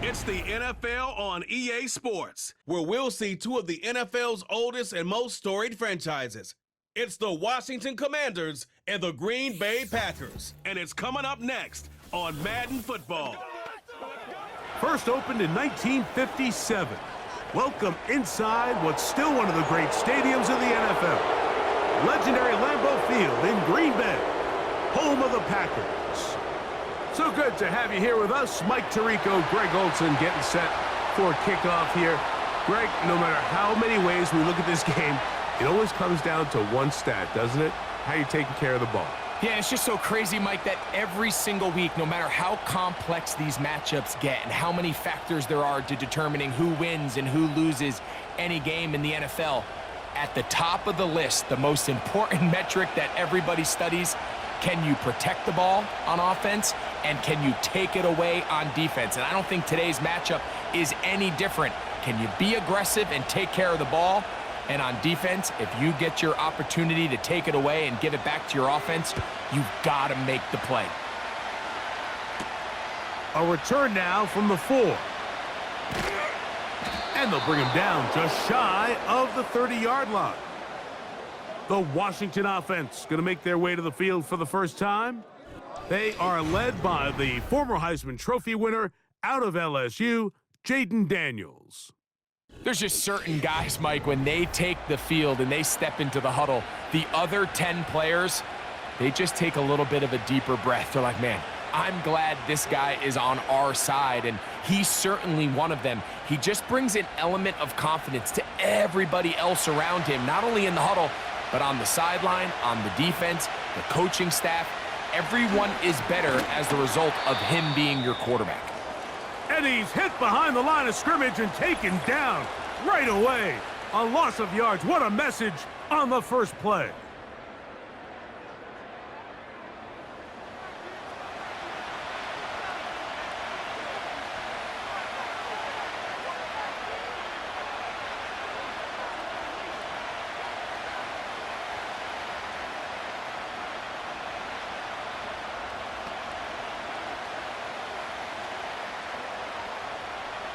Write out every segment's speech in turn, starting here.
It's the NFL on EA Sports, where we'll see two of the NFL's oldest and most storied franchises. It's the Washington Commanders and the Green Bay Packers. And it's coming up next on Madden Football. First opened in 1957. Welcome inside what's still one of the great stadiums in the NFL. Legendary Lambeau Field in Green Bay, home of the Packers. So good to have you here with us. Mike Tirico, Greg Olson getting set for kickoff here. Greg, no matter how many ways we look at this game, it always comes down to one stat, doesn't it? How you're taking care of the ball. Yeah, it's just so crazy, Mike, that every single week, no matter how complex these matchups get and how many factors there are to determining who wins and who loses any game in the NFL, at the top of the list, the most important metric that everybody studies: can you protect the ball on offense, and can you take it away on defense? And I don't think today's matchup is any different. Can you be aggressive and take care of the ball? And on defense, if you get your opportunity to take it away and give it back to your offense, you've got to make the play. A return now from the 4. And they'll bring him down just shy of the 30-yard line. The Washington offense going to make their way to the field for the first time. They are led by the former Heisman Trophy winner out of LSU, Jaden Daniels. There's just certain guys, Mike, when they take the field and they step into the huddle, the other 10 players, they just take a little bit of a deeper breath. They're like, man, I'm glad this guy is on our side, and he's certainly one of them. He just brings an element of confidence to everybody else around him, not only in the huddle, but on the sideline, on the defense, the coaching staff. Everyone is better as the result of him being your quarterback. And he's hit behind the line of scrimmage and taken down right away. A loss of yards. What a message on the first play.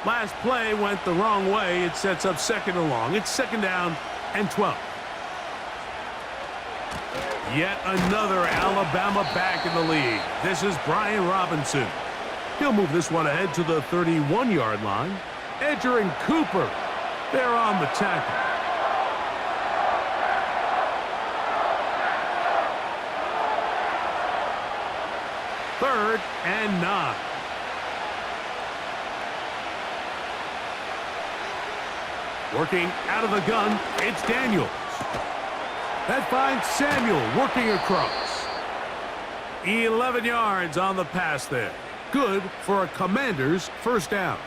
Last play went the wrong way. It sets up second and long. It's second down and 12. Yet another Alabama back in the league. This is Brian Robinson. He'll move this one ahead to the 31-yard line. Edger and Cooper, they're on the tackle. Third and 9. Working out of the gun, it's Daniels. That finds Samuel working across. 11 yards on the pass there. Good for a Commander's first down.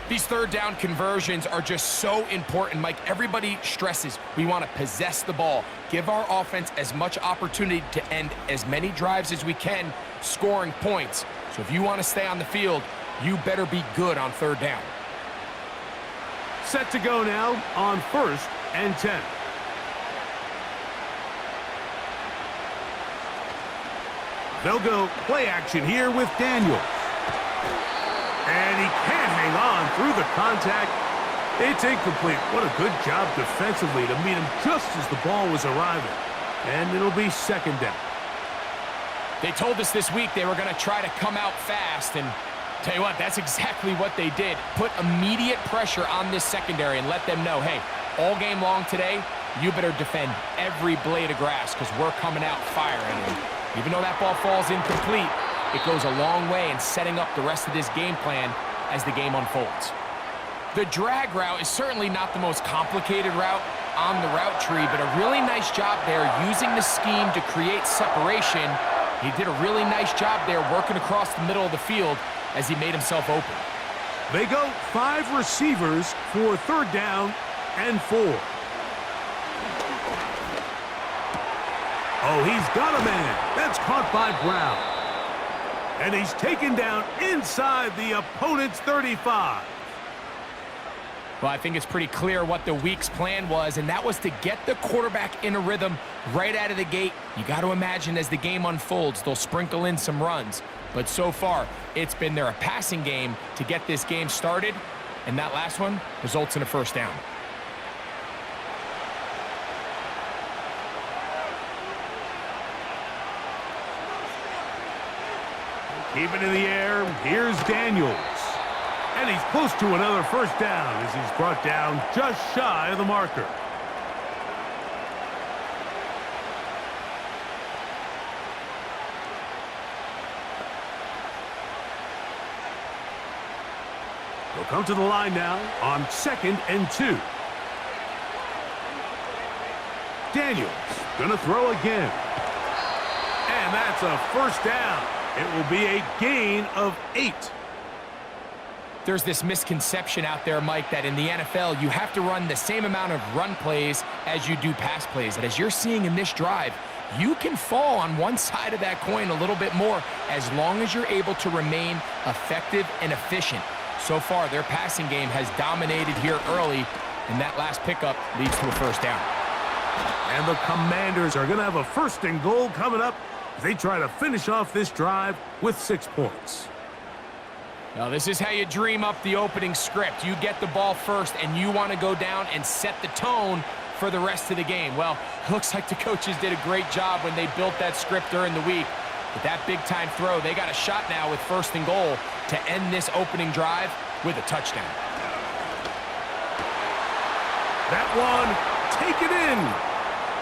These third down conversions are just so important, Mike. Everybody stresses we want to possess the ball, give our offense as much opportunity to end as many drives as we can, scoring points. So if you want to stay on the field, you better be good on third down. Set to go now on first and 10. They'll go play action here with Daniels. And he can't hang on through the contact. It's incomplete. What a good job defensively to meet him just as the ball was arriving. And it'll be second down. They told us this week they were going to try to come out fast, and tell you what, that's exactly what they did. Put immediate pressure on this secondary and let them know, hey, all game long today, you better defend every blade of grass because we're coming out firing. And even though that ball falls incomplete, it goes a long way in setting up the rest of this game plan as the game unfolds. The drag route is certainly not the most complicated route on the route tree, but a really nice job there using the scheme to create separation. He did a really nice job there working across the middle of the field as he made himself open. They go 5 receivers for third down and 4. Oh, he's got a man. That's caught by Brown. And he's taken down inside the opponent's 35. Well, I think it's pretty clear what the week's plan was, and that was to get the quarterback in a rhythm right out of the gate. You got to imagine as the game unfolds, they'll sprinkle in some runs. But so far, it's been their passing game to get this game started, and that last one results in a first down. Keep it in the air. Here's Daniels. And he's close to another first down as he's brought down just shy of the marker. They'll come to the line now on 2nd and 2. Daniels gonna throw again. And that's a first down. It will be a gain of 8. There's this misconception out there, Mike, that in the NFL, you have to run the same amount of run plays as you do pass plays. And as you're seeing in this drive, you can fall on one side of that coin a little bit more as long as you're able to remain effective and efficient. So far, their passing game has dominated here early, and that last pickup leads to a first down. And the Commanders are going to have a 1st and goal coming up as they try to finish off this drive with 6 points. Now, this is how you dream up the opening script. You get the ball first, and you want to go down and set the tone for the rest of the game. Well, looks like the coaches did a great job when they built that script during the week. But that big-time throw, they got a shot now with 1st and goal to end this opening drive with a touchdown. That one, take it in.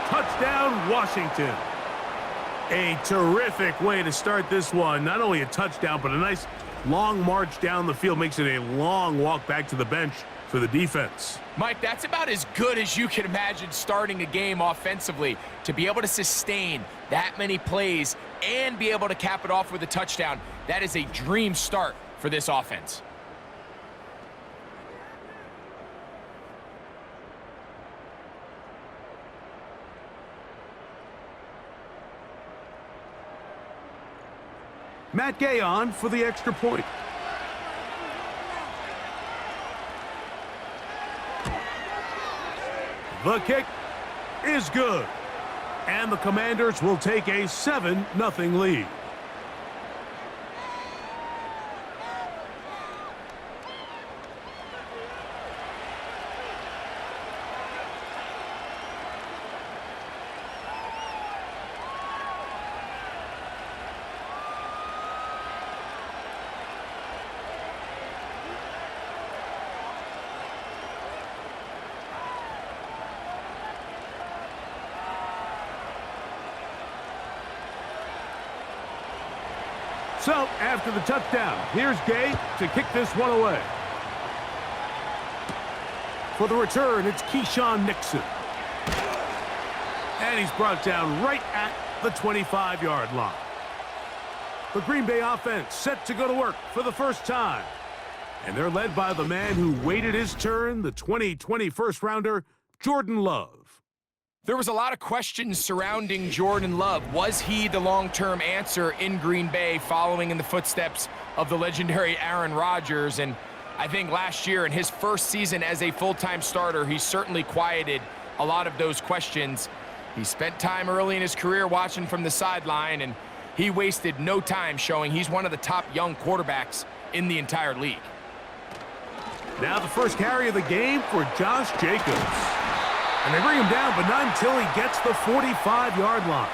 Touchdown, Washington. A terrific way to start this one. Not only a touchdown, but a nice long march down the field. Makes it a long walk back to the bench for the defense. Mike, that's about as good as you can imagine starting a game offensively. To be able to sustain that many plays and be able to cap it off with a touchdown, that is a dream start for this offense. Matt Gay on for the extra point. The kick is good. And the Commanders will take a 7-0 lead. So, after the touchdown, here's Gay to kick this one away. For the return, it's Keyshawn Nixon. And he's brought down right at the 25-yard line. The Green Bay offense set to go to work for the first time. And they're led by the man who waited his turn, the 2020 first-rounder, Jordan Love. There was a lot of questions surrounding Jordan Love. Was he the long-term answer in Green Bay following in the footsteps of the legendary Aaron Rodgers? And I think last year in his first season as a full-time starter, he certainly quieted a lot of those questions. He spent time early in his career watching from the sideline, and he wasted no time showing he's one of the top young quarterbacks in the entire league. Now the first carry of the game for Josh Jacobs. And they bring him down, but not until he gets the 45-yard line.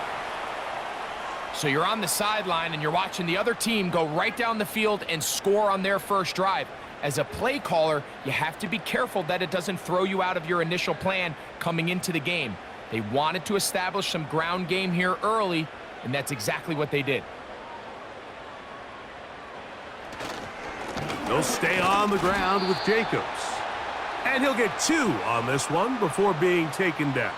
So you're on the sideline, and you're watching the other team go right down the field and score on their first drive. As a play caller, you have to be careful that it doesn't throw you out of your initial plan coming into the game. They wanted to establish some ground game here early, and that's exactly what they did. They'll stay on the ground with Jacobs. And he'll get 2 on this one before being taken down.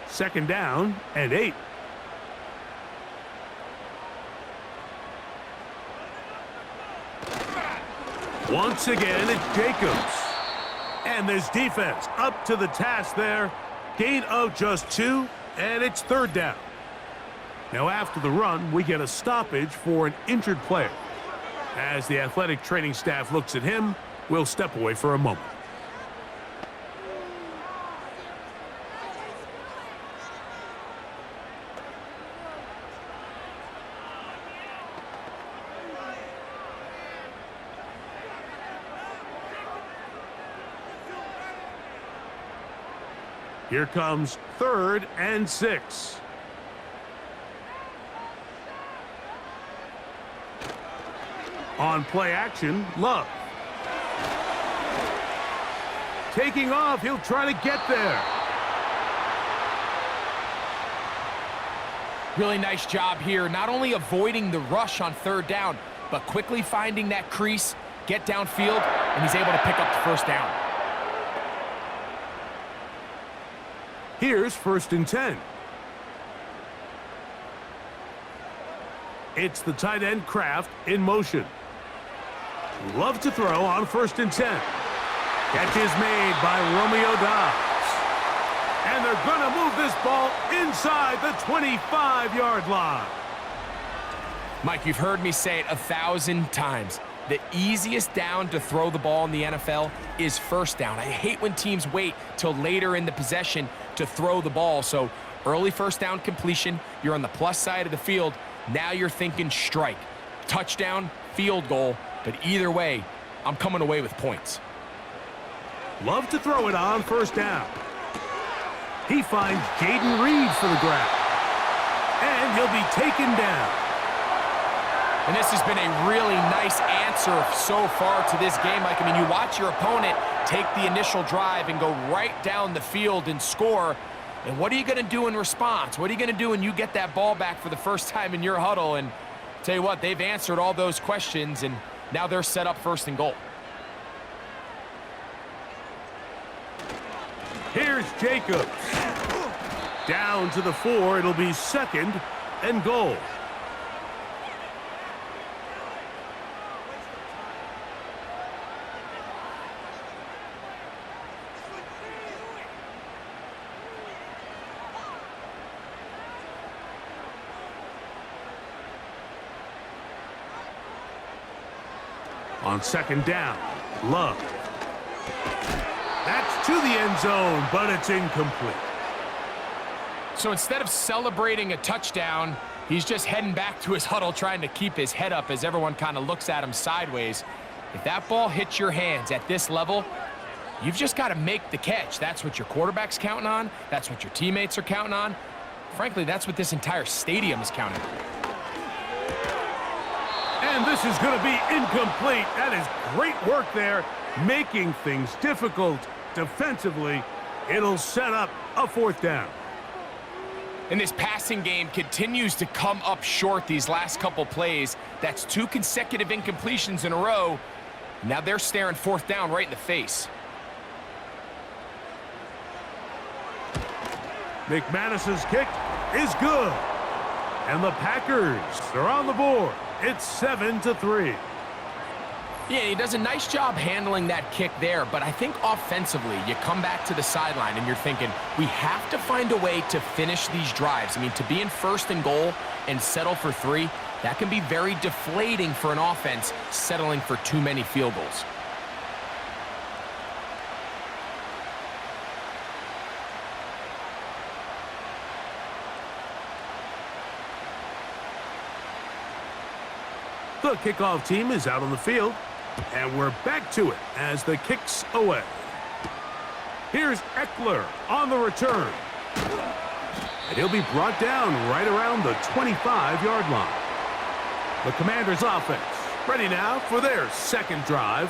Second down and 8. Once again, it's Jacobs. And this defense up to the task there. Gain of just 2, and it's third down. Now after the run, we get a stoppage for an injured player. As the athletic training staff looks at him, We'll step away for a moment. Here comes 3rd and 6. On play action, Love. Taking off, he'll try to get there. Really nice job here, not only avoiding the rush on 3rd down, but quickly finding that crease, get downfield, and he's able to pick up the 1st down. Here's 1st and 10. It's the tight end Kraft in motion. Love to throw on 1st and 10. Catch is made by Romeo Dobbs. And they're going to move this ball inside the 25-yard line. Mike, you've heard me say it 1,000 times. The easiest down to throw the ball in the NFL is 1st down. I hate when teams wait till later in the possession to throw the ball. So early 1st down completion, you're on the plus side of the field. Now you're thinking strike, touchdown, field goal. But either way, I'm coming away with points. Love to throw it on 1st down. He finds Jaden Reed for the grab. And he'll be taken down. And this has been a really nice answer so far to this game. Like, I mean, you watch your opponent take the initial drive and go right down the field and score. And what are you going to do in response? What are you going to do when you get that ball back for the first time in your huddle? And tell you what, they've answered all those questions, and now they're set up 1st and goal. Here's Jacobs. Down to the 4, it'll be 2nd and goal. On 2nd down, Love. That's to the end zone, but it's incomplete. So instead of celebrating a touchdown, he's just heading back to his huddle trying to keep his head up as everyone kind of looks at him sideways. If that ball hits your hands at this level, you've just got to make the catch. That's what your quarterback's counting on. That's what your teammates are counting on. Frankly, that's what this entire stadium is counting on. And this is going to be incomplete. That is great work there, making things difficult defensively. It'll set up a 4th down. And this passing game continues to come up short these last couple plays. That's 2 consecutive incompletions in a row. Now they're staring 4th down right in the face. McManus's kick is good. And the Packers are on the board. It's 7-3. Yeah, he does a nice job handling that kick there, but I think offensively, you come back to the sideline and you're thinking, we have to find a way to finish these drives. I mean, to be in 1st and goal and settle for 3, that can be very deflating for an offense settling for too many field goals. The kickoff team is out on the field, and we're back to it as the kick's away. Here's Eckler on the return. And he'll be brought down right around the 25-yard line. The Commanders' offense ready now for their 2nd drive.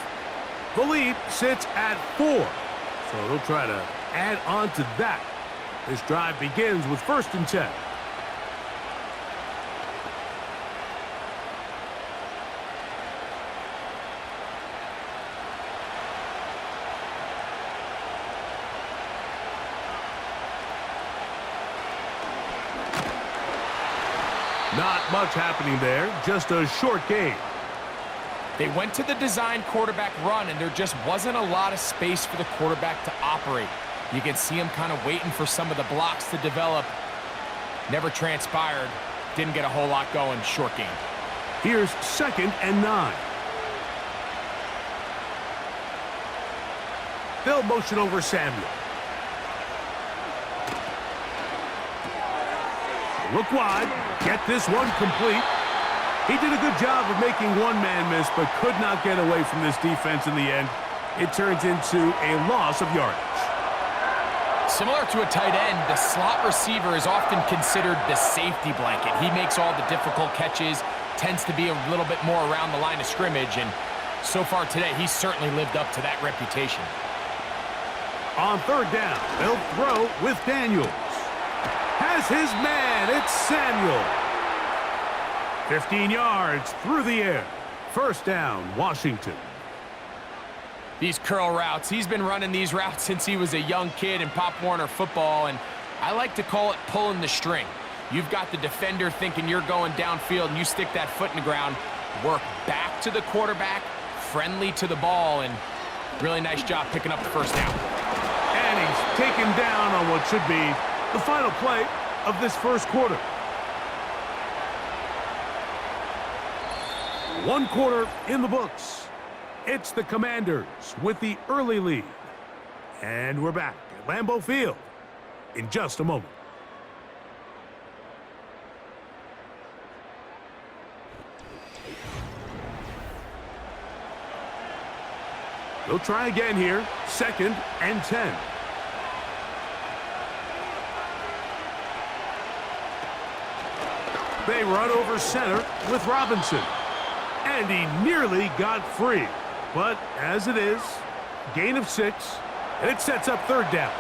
The lead sits at 4, so they'll try to add on to that. This drive begins with 1st and 10. Not much happening there, just a short game. They went to the design quarterback run, and there just wasn't a lot of space for the quarterback to operate. You can see him kind of waiting for some of the blocks to develop. Never transpired. Didn't get a whole lot going. Short game. Here's 2nd and 9. They'll motion over Samuel. Look wide. Get this one complete. He did a good job of making one man miss, but could not get away from this defense in the end. It turns into a loss of yardage. Similar to a tight end, the slot receiver is often considered the safety blanket. He makes all the difficult catches, tends to be a little bit more around the line of scrimmage, and so far today, he's certainly lived up to that reputation. On third down, they'll throw with Daniels. Has his man, it's Samuel. 15 yards through the air. First down, Washington. These curl routes, he's been running these routes since he was a young kid in Pop Warner football, and I like to call it pulling the string. You've got the defender thinking you're going downfield, and you stick that foot in the ground, work back to the quarterback, friendly to the ball, and really nice job picking up the first down. And he's taken down on what should be the final play of this first quarter. One quarter in the books. It's the Commanders with the early lead. And we're back at Lambeau Field in just a moment. They'll try again here. 2nd and 10. They run over center with Robinson. And he nearly got free. But as it is, gain of 6, and it sets up third down.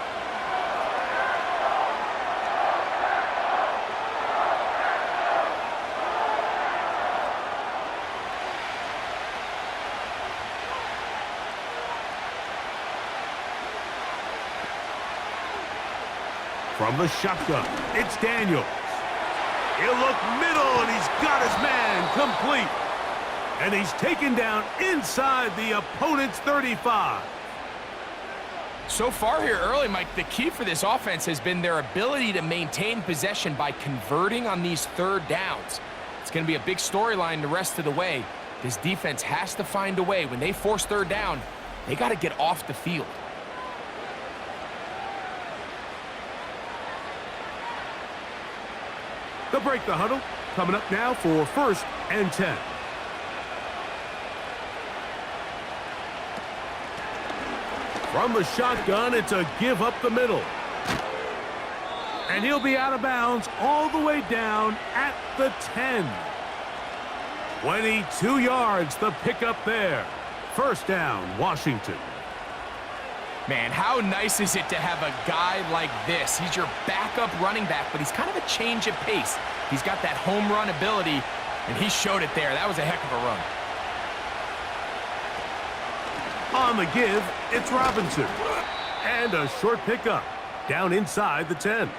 From the shotgun, it's Daniels. He'll look middle, and he's got his man complete. And he's taken down inside the opponent's 35. So far here early, Mike, the key for this offense has been their ability to maintain possession by converting on these third downs. It's going to be a big storyline the rest of the way. This defense has to find a way. When they force third down, they got to get off the field. They'll break the huddle. Coming up now for 1st and 10. From the shotgun, it's a give up the middle. And he'll be out of bounds all the way down at the 10. 22 yards, the pickup there. First down, Washington. Man, how nice is it to have a guy like this? He's your backup running back, but he's kind of a change of pace. He's got that home run ability, and he showed it there. That was a heck of a run. On the give, it's Robinson. And a short pickup down inside the 10.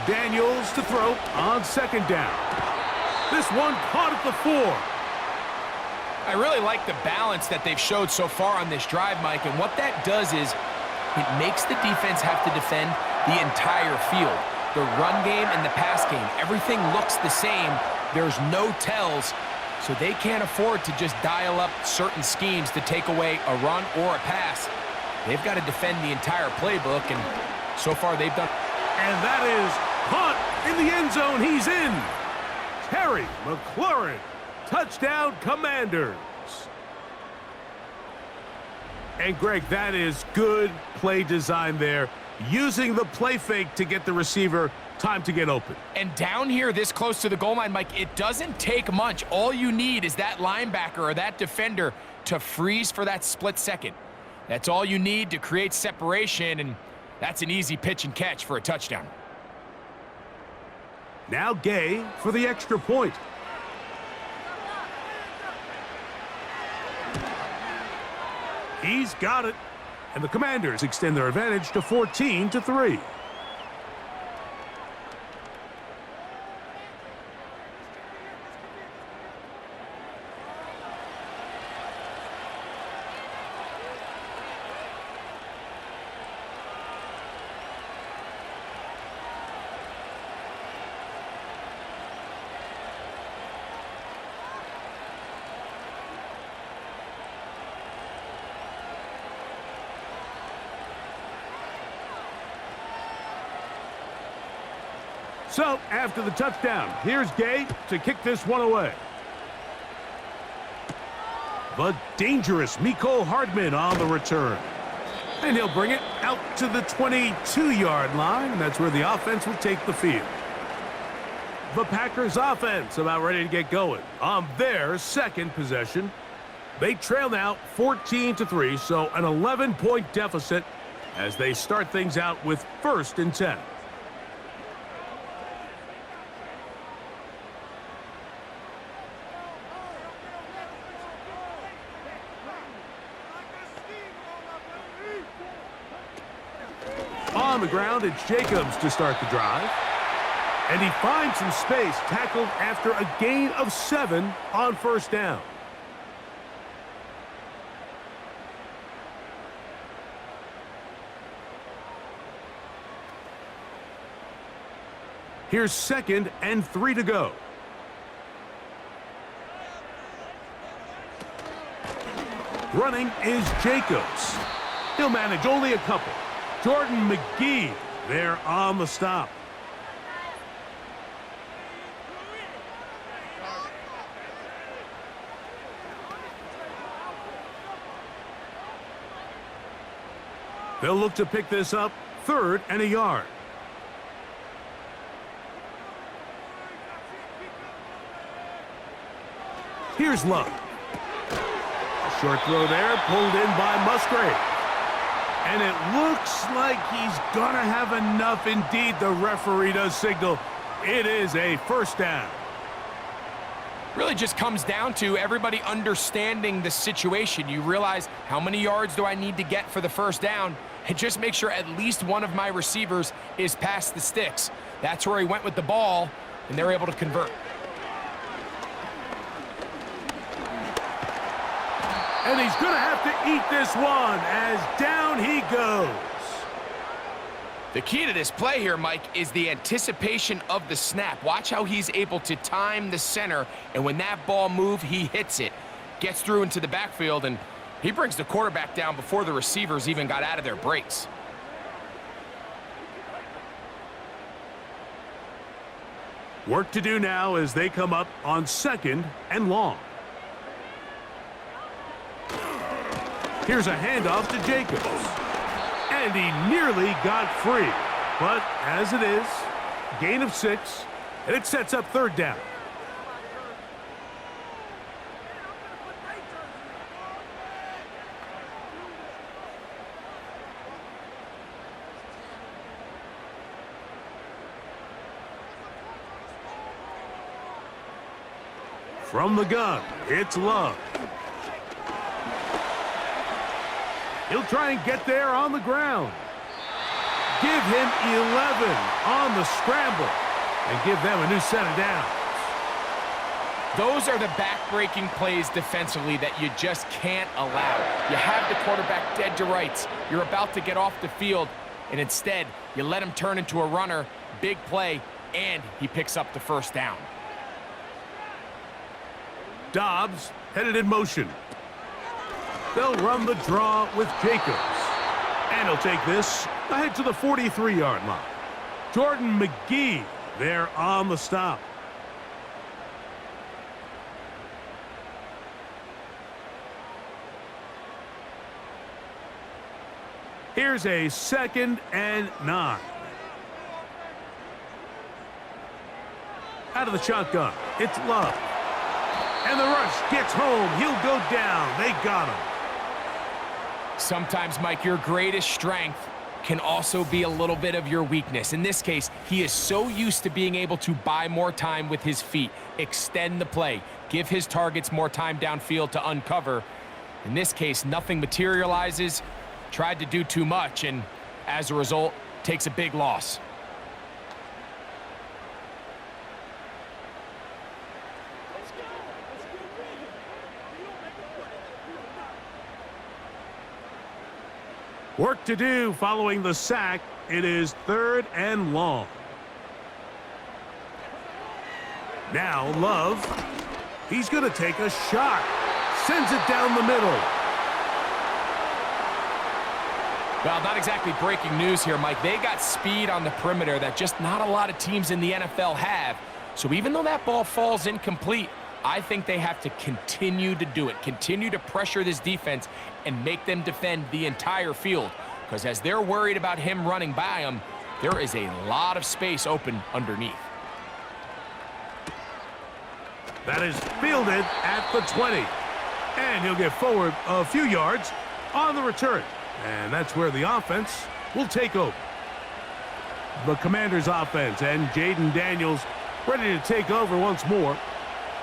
Daniels to throw on 2nd down. This one caught at the 4. I really like the balance that they've showed so far on this drive, Mike, and what that does is it makes the defense have to defend the entire field. The run game and the pass game, everything looks the same. There's no tells, so they can't afford to just dial up certain schemes to take away a run or a pass. They've got to defend the entire playbook, and so far they've done. And that is caught in the end zone. He's in. Terry McLaurin. Touchdown, Commanders. And, Greg, that is good play design there. Using the play fake to get the receiver time to get open. And down here this close to the goal line, Mike, it doesn't take much. All you need is that linebacker or that defender to freeze for that split second. That's all you need to create separation, and that's an easy pitch and catch for a touchdown. Now Gay for the extra point. He's got it. And the Commanders extend their advantage to 14-3. So, after the touchdown, here's Gay to kick this one away. The dangerous Mecole Hardman on the return. And he'll bring it out to the 22-yard line. That's where the offense will take the field. The Packers offense about ready to get going on their second possession. They trail now 14-3, so an 11-point deficit as they start things out with 1st and 10. On the ground, it's Jacobs to start the drive. And he finds some space, tackled after a gain of 7 on 1st down. Here's 2nd and 3 to go. Running is Jacobs. He'll manage only a couple. Jordan McGee there on the stop. They'll look to pick this up 3rd and a yard. Here's Love. A short throw there, pulled in by Musgrave. And it looks like he's going to have enough. Indeed, the referee does signal it is a 1st down. Really just comes down to everybody understanding the situation. You realize how many yards do I need to get for the 1st down, and just make sure at least one of my receivers is past the sticks. That's where he went with the ball, and they're able to convert. And he's going to have to eat this one as down he goes. The key to this play here, Mike, is the anticipation of the snap. Watch how he's able to time the center, and when that ball moves, he hits it, gets through into the backfield, and he brings the quarterback down before the receivers even got out of their breaks. Work to do now as they come up on 2nd and long. Here's a handoff to Jacobs. And he nearly got free. But as it is, gain of 6, and it sets up 3rd down. From the gun, it's Love. He'll try and get there on the ground. Give him 11 on the scramble and give them a new set of downs. Those are the back-breaking plays defensively that you just can't allow. You have the quarterback dead to rights. You're about to get off the field, and instead, you let him turn into a runner, big play, and he picks up the 1st down. Dobbs headed in motion. They'll run the draw with Jacobs. And he'll take this ahead to the 43-yard line. Jordan McGee there on the stop. Here's a 2nd and 9. Out of the shotgun, it's Love. And the rush gets home. He'll go down. They got him. Sometimes, Mike, your greatest strength can also be a little bit of your weakness. In this case, he is so used to being able to buy more time with his feet, extend the play, give his targets more time downfield to uncover. In this case, nothing materializes, tried to do too much, and as a result, takes a big loss. Work to do following the sack. It is 3rd and long. Now Love. He's going to take a shot. Sends it down the middle. Well, not exactly breaking news here, Mike. They got speed on the perimeter that just not a lot of teams in the NFL have. So even though that ball falls incomplete, I think they have to continue to do it, continue to pressure this defense and make them defend the entire field. Because as they're worried about him running by them, there is a lot of space open underneath. That is fielded at the 20. And he'll get forward a few yards on the return. And that's where the offense will take over. The Commanders' offense and Jaden Daniels ready to take over once more.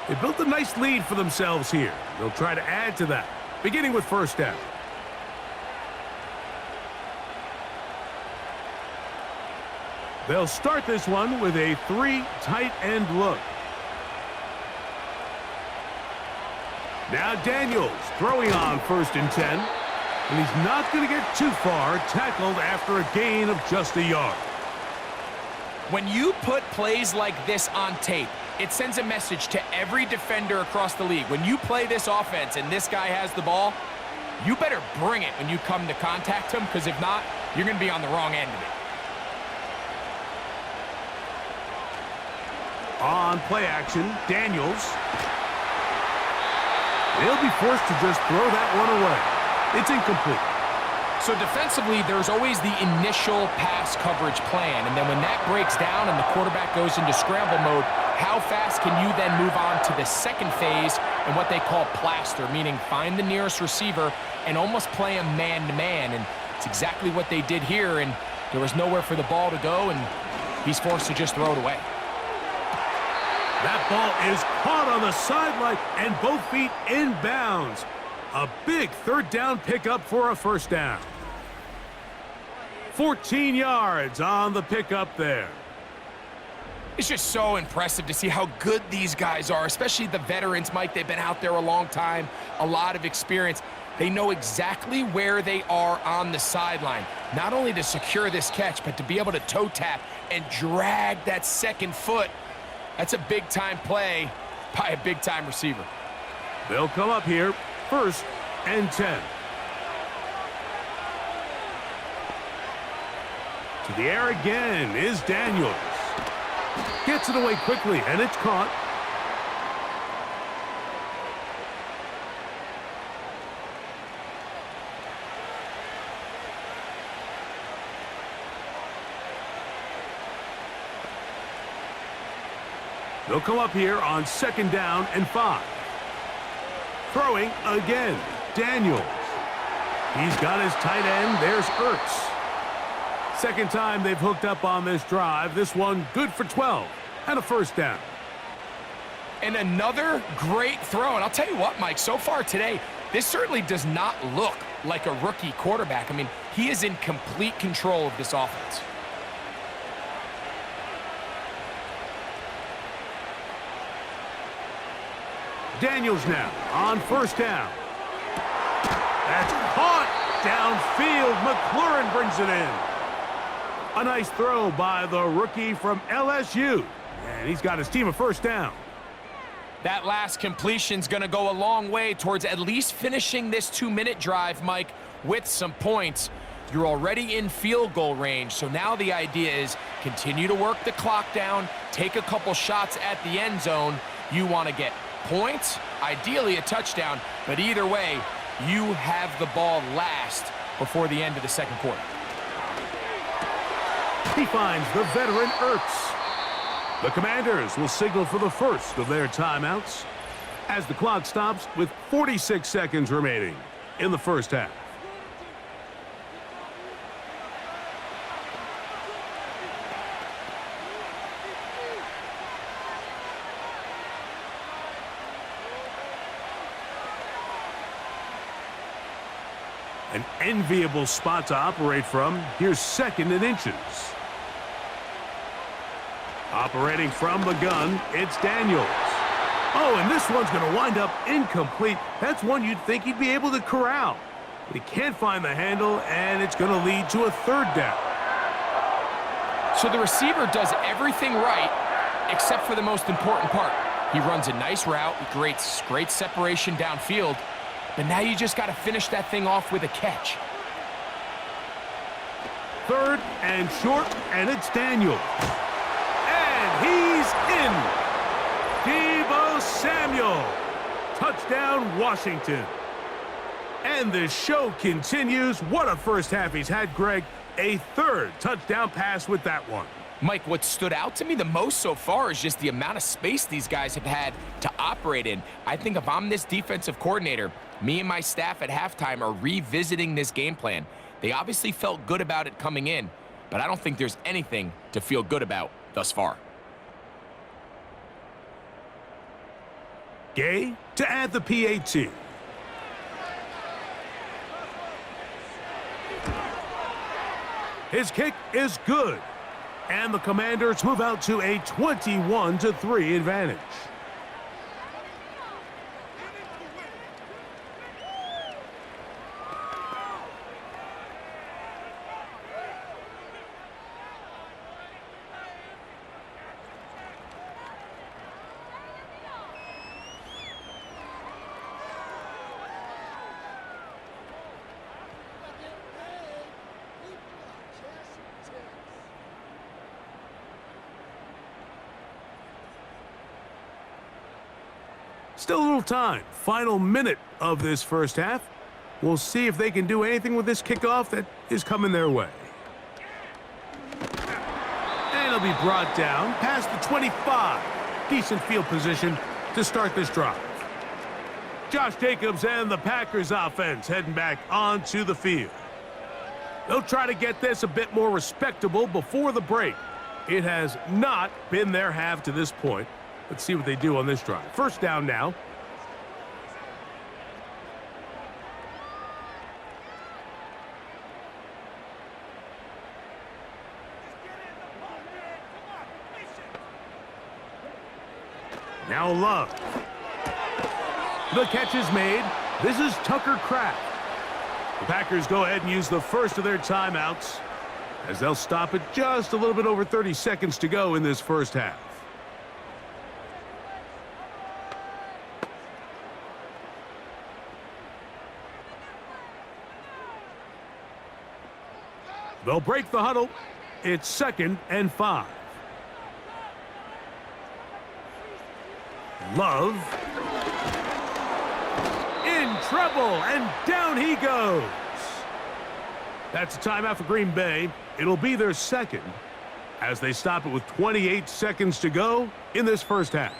They built a nice lead for themselves here. They'll try to add to that, beginning with first down. They'll start this one with a 3 tight end look. Now Daniels throwing on 1st and 10. And he's not going to get too far, tackled after a gain of just a yard. When you put plays like this on tape, it sends a message to every defender across the league. When you play this offense and this guy has the ball, you better bring it when you come to contact him, because if not, you're going to be on the wrong end of it. On play action, Daniels. He'll be forced to just throw that one away. It's incomplete. So defensively, there's always the initial pass coverage plan, and then when that breaks down and the quarterback goes into scramble mode, how fast can you then move on to the second phase and what they call plaster, meaning find the nearest receiver and almost play him man-to-man, and it's exactly what they did here, and there was nowhere for the ball to go, and he's forced to just throw it away. That ball is caught on the sideline and both feet inbounds. A big 3rd down pickup for a 1st down. 14 yards on the pickup there. It's just so impressive to see how good these guys are, especially the veterans, Mike. They've been out there a long time, a lot of experience. They know exactly where they are on the sideline, not only to secure this catch, but to be able to toe tap and drag that second foot. That's a big-time play by a big-time receiver. They'll come up here, 1st and 10. To the air again is Daniels. Gets it away quickly, and it's caught. They'll come up here on 2nd down and 5. Throwing again, Daniels. He's got his tight end. There's Ertz. Second time they've hooked up on this drive. This one good for 12 and a 1st down. And another great throw. And I'll tell you what, Mike, so far today, this certainly does not look like a rookie quarterback. I mean, he is in complete control of this offense. Daniels now on 1st down. That's caught downfield. McLaurin brings it in. A nice throw by the rookie from LSU. And he's got his team a 1st down. That last completion's going to go a long way towards at least finishing this 2-minute drive, Mike, with some points. You're already in field goal range, so now the idea is continue to work the clock down, take a couple shots at the end zone. You want to get points, ideally a touchdown, but either way, you have the ball last before the end of the 2nd quarter. He finds the veteran Ertz. The Commanders will signal for the first of their timeouts as the clock stops with 46 seconds remaining in the 1st half. An enviable spot to operate from. Here's 2nd and inches. Operating from the gun, it's Daniels. Oh, and this one's going to wind up incomplete. That's one you'd think he'd be able to corral. But he can't find the handle, and it's going to lead to a 3rd down. So the receiver does everything right except for the most important part. He runs a nice route, great separation downfield, but now you just got to finish that thing off with a catch. Third and short, and it's Daniel. And he's in. Deebo Samuel. Touchdown, Washington. And the show continues. What a first half he's had, Greg. A third touchdown pass with that one. Mike, what stood out to me the most so far is just the amount of space these guys have had to operate in. I think if I'm this defensive coordinator, me and my staff at halftime are revisiting this game plan. They obviously felt good about it coming in, but I don't think there's anything to feel good about thus far. Gay to add the PAT. His kick is good. And the Commanders move out to a 21-3 advantage. Still a little time. Final minute of this first half. We'll see if they can do anything with this kickoff that is coming their way. And it'll be brought down past the 25. Decent field position to start this drive. Josh Jacobs and the Packers offense heading back onto the field. They'll try to get this a bit more respectable before the break. It has not been their half to this point. Let's see what they do on this drive. First down now. Now Love. The catch is made. This is Tucker Kraft. The Packers go ahead and use the first of their timeouts as they'll stop it just a little bit over 30 seconds to go in this first half. They'll break the huddle. It's 2nd and 5. Love. In trouble, and down he goes. That's a timeout for Green Bay. It'll be their second as they stop it with 28 seconds to go in this first half.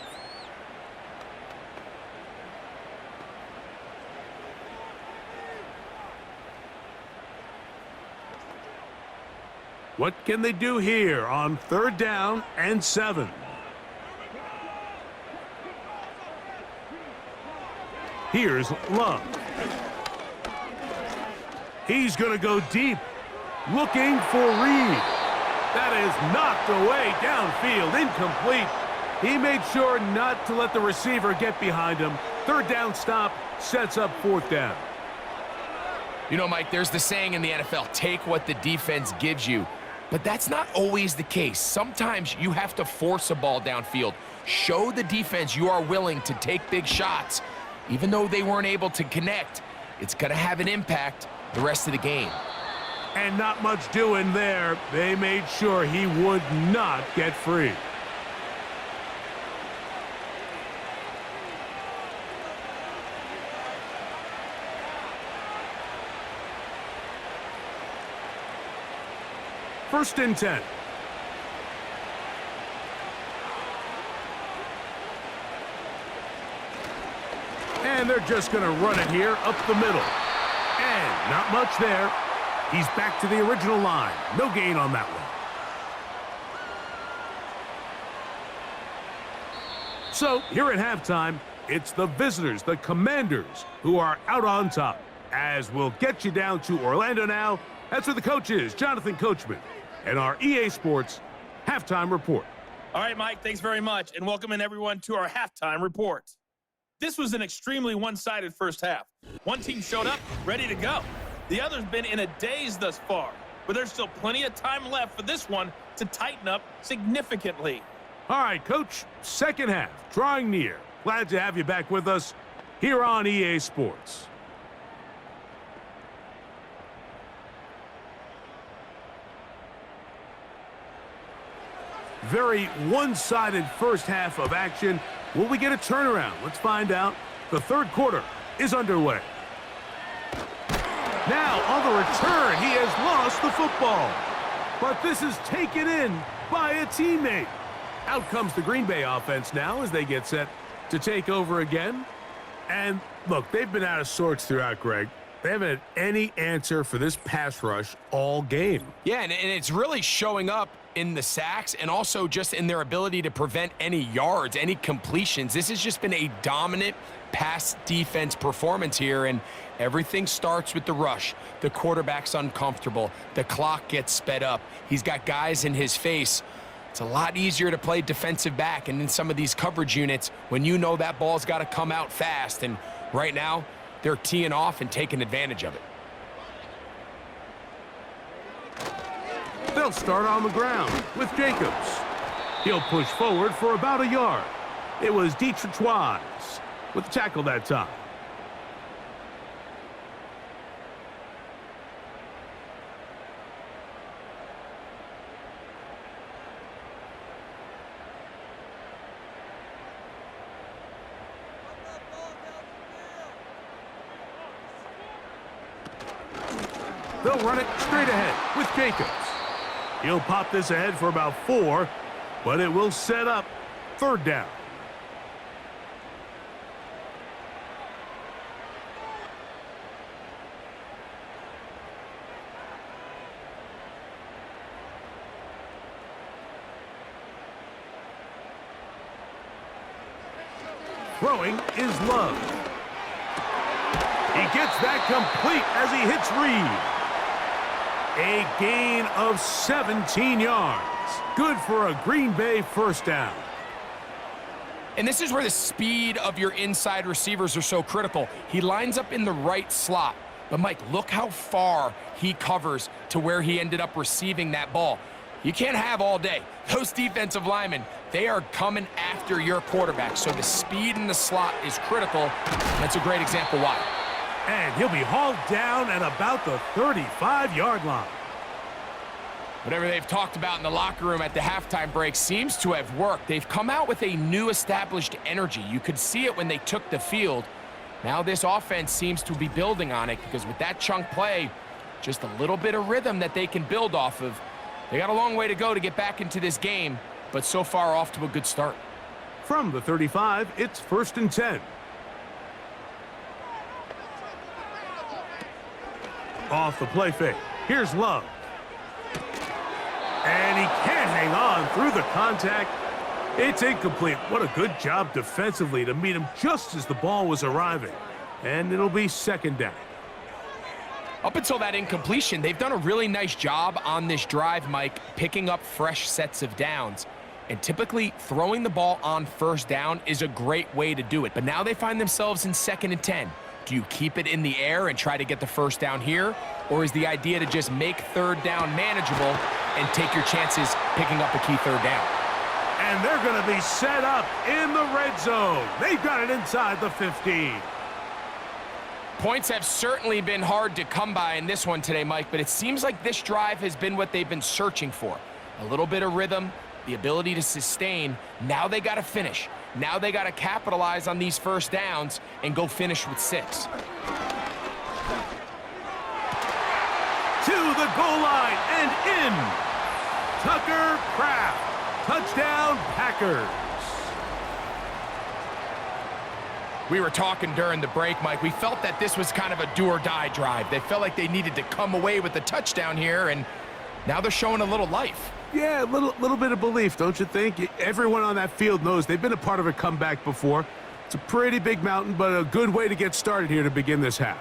What can they do here on 3rd down and 7? Here's Love. He's going to go deep, looking for Reed. That is knocked away downfield, incomplete. He made sure not to let the receiver get behind him. 3rd down stop sets up 4th down. You know, Mike, there's the saying in the NFL, take what the defense gives you. But that's not always the case. Sometimes you have to force a ball downfield. Show the defense you are willing to take big shots. Even though they weren't able to connect, it's going to have an impact the rest of the game. And not much doing there. They made sure he would not get free. First and 10. And they're just going to run it here up the middle. And not much there. He's back to the original line. No gain on that one. So here at halftime, it's the visitors, the Commanders, who are out on top. As we'll get you down to Orlando now. That's where the coach is, Jonathan Coachman, and our EA Sports Halftime Report. All right, Mike, thanks very much, and welcome in everyone to our Halftime Report. This was an extremely one-sided first half. One team showed up, ready to go. The other's been in a daze thus far, but there's still plenty of time left for this one to tighten up significantly. All right, Coach, second half, drawing near. Glad to have you back with us here on EA Sports. Very one-sided first half of action. Will we get a turnaround? Let's find out. The third quarter is underway. Now, on the return, he has lost the football. But this is taken in by a teammate. Out comes the Green Bay offense now as they get set to take over again. And, look, they've been out of sorts throughout, Greg. They haven't had any answer for this pass rush all game. Yeah, and it's really showing up in the sacks and also just in their ability to prevent any yards, any completions. This has just been a dominant pass defense performance here, and everything starts with the rush. The quarterback's uncomfortable. The clock gets sped up. He's got guys in his face. It's a lot easier to play defensive back and in some of these coverage units when you know that ball's got to come out fast, and right now, they're teeing off and taking advantage of it. They'll start on the ground with Jacobs. He'll push forward for about a yard. It was Dietrich Wise with the tackle that time. They'll run it straight ahead with Jacobs. He'll pop this ahead for about 4, but it will set up third down. Throwing is Love. He gets that complete as he hits Reed. A gain of 17 yards. Good for a Green Bay first down. And this is where the speed of your inside receivers are so critical. He lines up in the right slot. But, Mike, look how far he covers to where he ended up receiving that ball. You can't have all day. Those defensive linemen, they are coming after your quarterback. So the speed in the slot is critical. That's a great example why. And he'll be hauled down at about the 35-yard line. Whatever they've talked about in the locker room at the halftime break seems to have worked. They've come out with a new established energy. You could see it when they took the field. Now this offense seems to be building on it because with that chunk play, just a little bit of rhythm that they can build off of. They got a long way to go to get back into this game, but so far off to a good start. From the 35, it's 1st and 10. Off the play fake. Here's Love. And he can't hang on through the contact. It's incomplete. What a good job defensively to meet him just as the ball was arriving. And it'll be second down. Up until that incompletion, they've done a really nice job on this drive, Mike, picking up fresh sets of downs. And typically, throwing the ball on first down is a great way to do it. But now they find themselves in 2nd and 10. Do you keep it in the air and try to get the first down here? Or is the idea to just make third down manageable and take your chances picking up a key third down? And they're going to be set up in the red zone. They've got it inside the 15. Points have certainly been hard to come by in this one today, Mike, but it seems like this drive has been what they've been searching for. A little bit of rhythm, the ability to sustain. Now they got to finish. Now they got to capitalize on these first downs and go finish with 6. To the goal line and in. Tucker Kraft. Touchdown, Packers. We were talking during the break, Mike. We felt that this was kind of a do-or-die drive. They felt like they needed to come away with the touchdown here, and now they're showing a little life. Yeah, a little bit of belief, don't you think? Everyone on that field knows they've been a part of a comeback before. It's a pretty big mountain, but a good way to get started here to begin this half.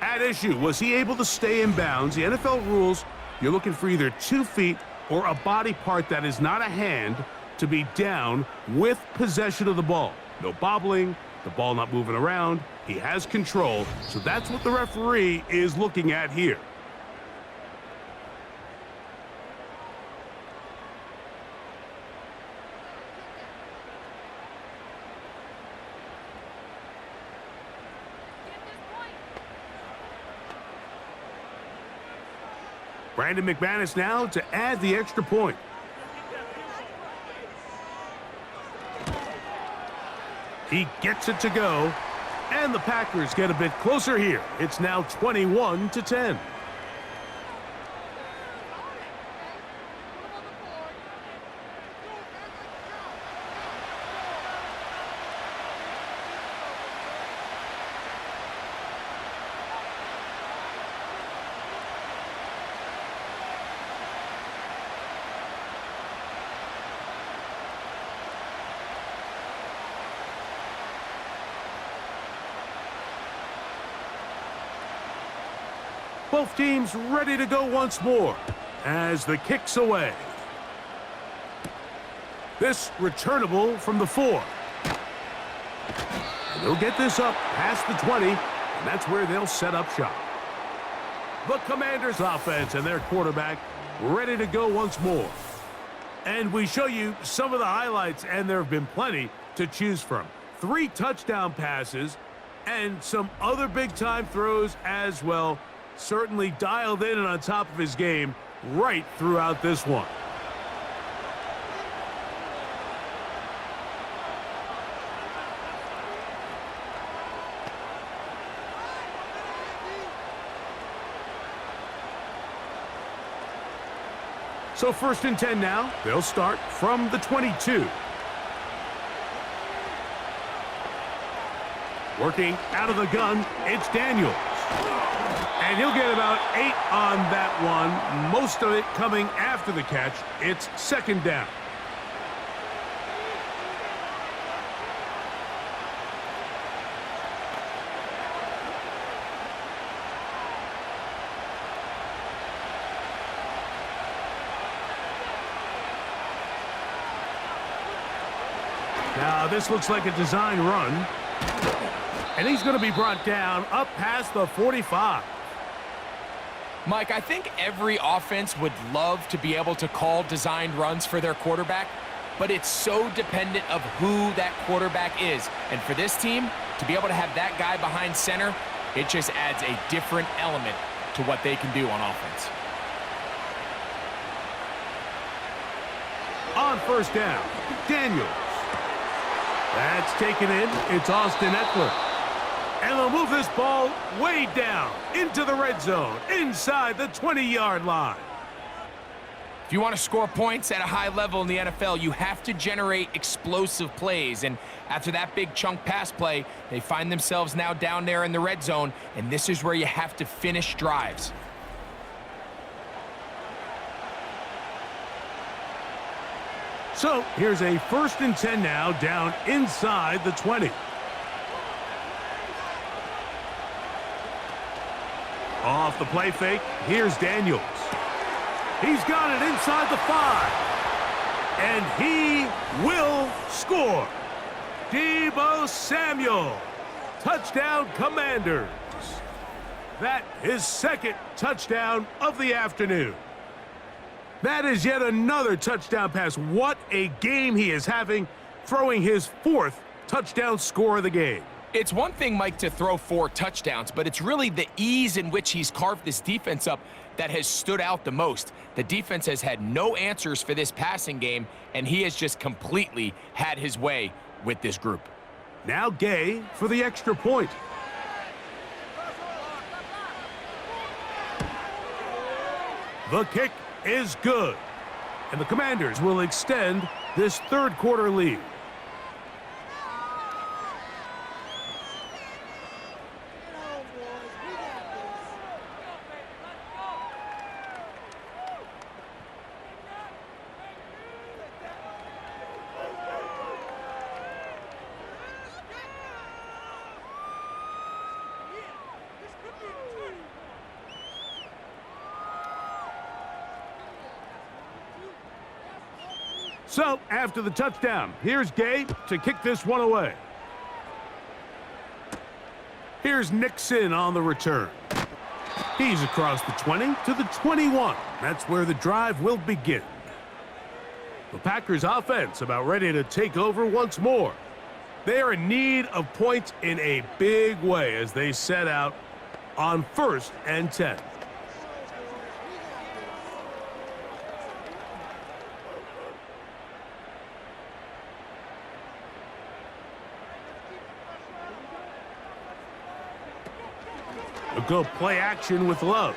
At issue, was he able to stay in bounds? The NFL rules, you're looking for either 2 feet or a body part that is not a hand to be down with possession of the ball. No bobbling, the ball not moving around. He has control, so that's what the referee is looking at here. Brandon McManus now to add the extra point. He gets it to go, and the Packers get a bit closer here. It's now 21-10. Both teams ready to go once more as the kick's away. This returnable from the 4. And they'll get this up past the 20, and that's where they'll set up shop. The Commanders' offense and their quarterback ready to go once more. And we show you some of the highlights, and there have been plenty to choose from. 3 touchdown passes and some other big-time throws as well. Certainly dialed in and on top of his game right throughout this one. So 1st and 10 now. They'll start from the 22. Working out of the gun, it's Daniels. And he'll get about 8 on that one, most of it coming after the catch. It's 2nd down. Now this looks like a design run. And he's going to be brought down up past the 45. Mike, I think every offense would love to be able to call designed runs for their quarterback, but it's so dependent of who that quarterback is. And for this team, to be able to have that guy behind center, it just adds a different element to what they can do on offense. On 1st down, Daniels. That's taken in. It's Austin Eckler. And they'll move this ball way down into the red zone, inside the 20-yard line. If you want to score points at a high level in the NFL, you have to generate explosive plays. And after that big chunk pass play, they find themselves now down there in the red zone, and this is where you have to finish drives. So here's a 1st and 10 now, down inside the 20. Off the play fake, here's Daniels. He's got it inside the 5. And he will score. Deebo Samuel. Touchdown, Commanders. That is 2nd touchdown of the afternoon. That is yet another touchdown pass. What a game he is having, throwing his 4th touchdown score of the game. It's one thing, Mike, to throw 4 touchdowns, but it's really the ease in which he's carved this defense up that has stood out the most. The defense has had no answers for this passing game, and he has just completely had his way with this group. Now Gay for the extra point. The kick is good, and the Commanders will extend this 3rd quarter lead. So, after the touchdown, here's Gay to kick this one away. Here's Nixon on the return. He's across the 20 to the 21. That's where the drive will begin. The Packers offense about ready to take over once more. They are in need of points in a big way as they set out on 1st and 10. A good play action with Love.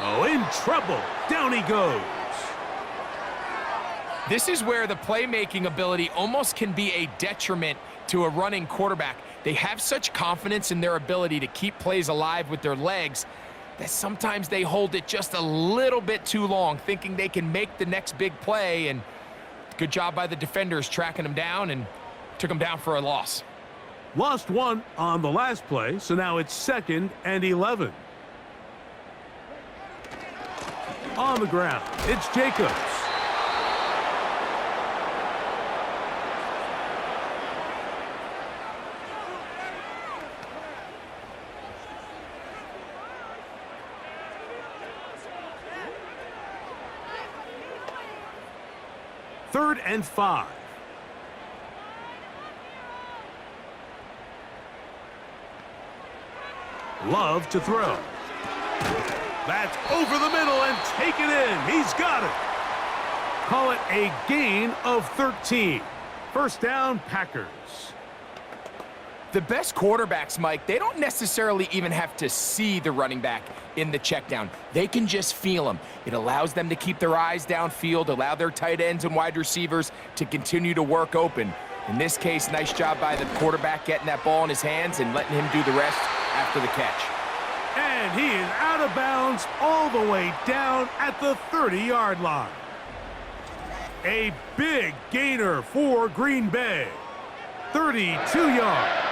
Oh, in trouble. Down he goes. This is where the playmaking ability almost can be a detriment to a running quarterback. They have such confidence in their ability to keep plays alive with their legs that sometimes they hold it just a little bit too long, thinking they can make the next big play, and good job by the defenders tracking them down and took them down for a loss. Lost one on the last play, so now it's 2nd and 11. On the ground, it's Jacobs. Third and 5. Love to throw. That's over the middle and taken in. He's got it. Call it a gain of 13. First down, Packers. The best quarterbacks, Mike, they don't necessarily even have to see the running back in the check down. They can just feel him. It allows them to keep their eyes downfield, allow their tight ends and wide receivers to continue to work open. In this case, nice job by the quarterback getting that ball in his hands and letting him do the rest after the catch. And he is out of bounds all the way down at the 30-yard line. A big gainer for Green Bay. 32 yards.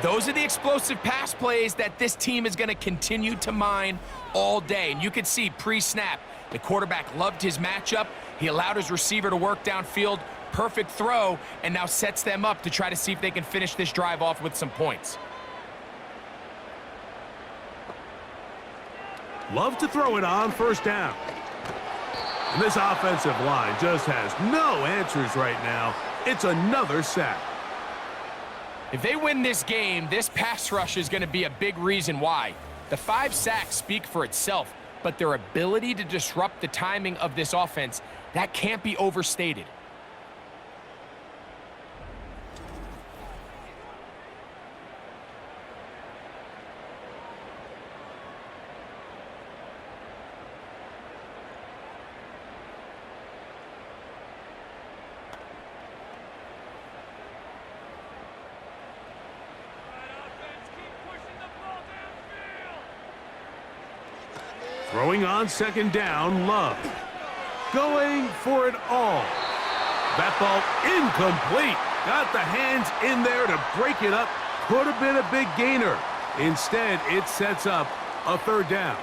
Those are the explosive pass plays that this team is going to continue to mine all day. And you can see pre-snap, the quarterback loved his matchup. He allowed his receiver to work downfield. Perfect throw, and now sets them up to try to see if they can finish this drive off with some points. Love to throw it on first down. And this offensive line just has no answers right now. It's another sack. If they win this game, this pass rush is going to be a big reason why. The 5 sacks speak for itself, but their ability to disrupt the timing of this offense, that can't be overstated. Throwing on second down, Love. Going for it all. That ball incomplete. Got the hands in there to break it up. Could have been a big gainer. Instead, it sets up a third down.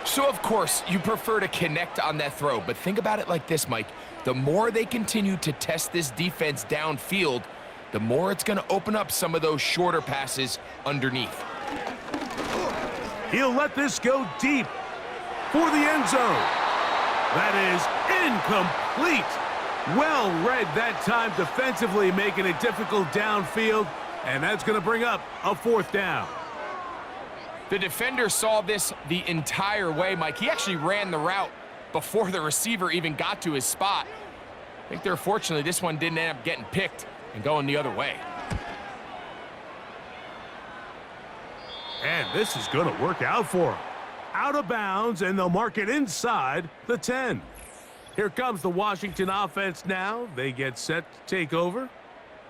So, of course, you prefer to connect on that throw, but think about it like this, Mike. The more they continue to test this defense downfield, the more it's going to open up some of those shorter passes underneath. He'll let this go deep for the end zone. That is incomplete. Well read that time defensively, making it difficult downfield, and that's going to bring up a fourth down. The defender saw this the entire way, Mike. He actually ran the route before the receiver even got to his spot. I think they're fortunately this one didn't end up getting picked and going the other way. And this is going to work out for him. Out of bounds, and they'll mark it inside the 10. Here comes the Washington offense now. They get set to take over.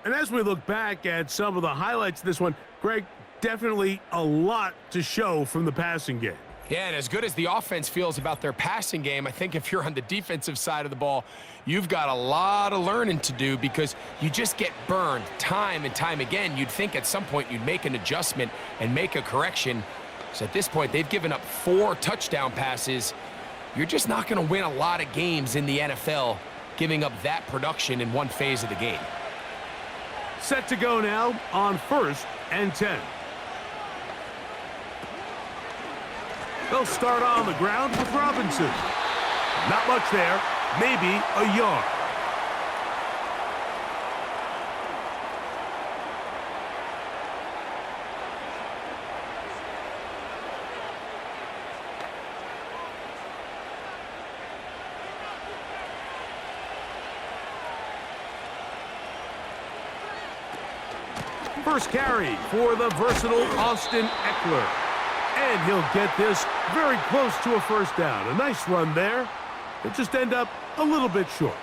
And as we look back at some of the highlights of this one, Greg, definitely a lot to show from the passing game. Yeah, and as good as the offense feels about their passing game, I think if you're on the defensive side of the ball, you've got a lot of learning to do because you just get burned time and time again. You'd think at some point you'd make an adjustment and make a correction. So at this point, they've given up 4 touchdown passes. You're just not going to win a lot of games in the NFL giving up that production in one phase of the game. Set to go now on 1st and 10. They'll start on the ground with Robinson. Not much there, maybe a yard. First carry for the versatile Austin Eckler. And he'll get this very close to a first down. A nice run there. It just end up a little bit short.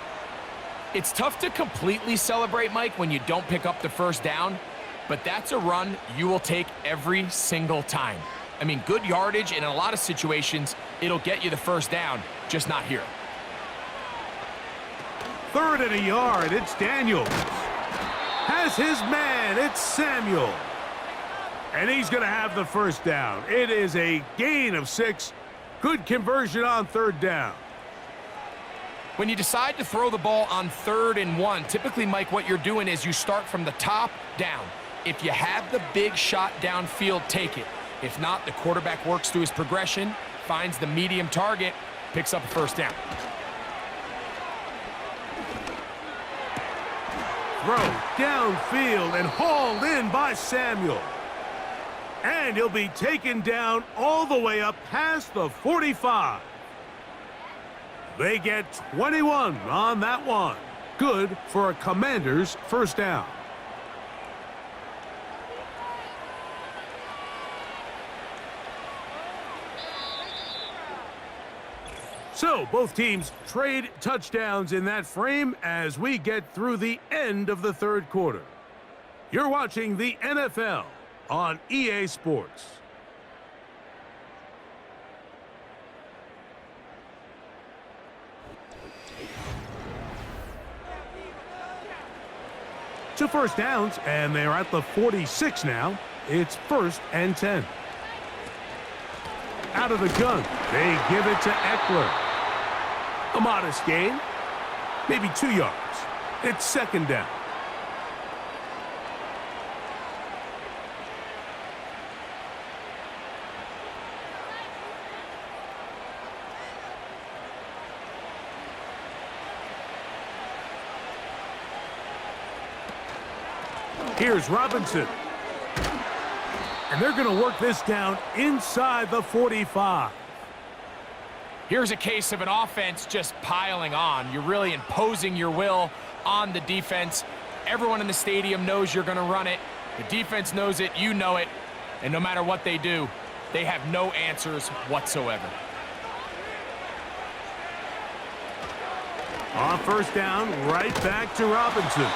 It's tough to completely celebrate, Mike, when you don't pick up the first down, but that's a run you will take every single time. I mean, good yardage, and in a lot of situations, it'll get you the first down, just not here. 3rd and a yard, it's Daniels. Has his man, it's Samuel. And he's going to have the first down. It is a gain of 6. Good conversion on 3rd down. When you decide to throw the ball on 3rd and 1, typically, Mike, what you're doing is you start from the top down. If you have the big shot downfield, take it. If not, the quarterback works through his progression, finds the medium target, picks up a first down. Throw downfield and hauled in by Samuel. And he'll be taken down all the way up past the 45. They get 21 on that one. Good for a Commander's first down. So, both teams trade touchdowns in that frame as we get through the end of the 3rd quarter. You're watching the NFL on EA Sports. Two first downs, and they're at the 46 now. It's 1st and 10. Out of the gun, they give it to Eckler. A modest gain, maybe 2 yards. It's 2nd down. Here's Robinson. And they're going to work this down inside the 45. Here's a case of an offense just piling on. You're really imposing your will on the defense. Everyone in the stadium knows you're going to run it. The defense knows it, you know it. And no matter what they do, they have no answers whatsoever. On 1st down, right back to Robinson.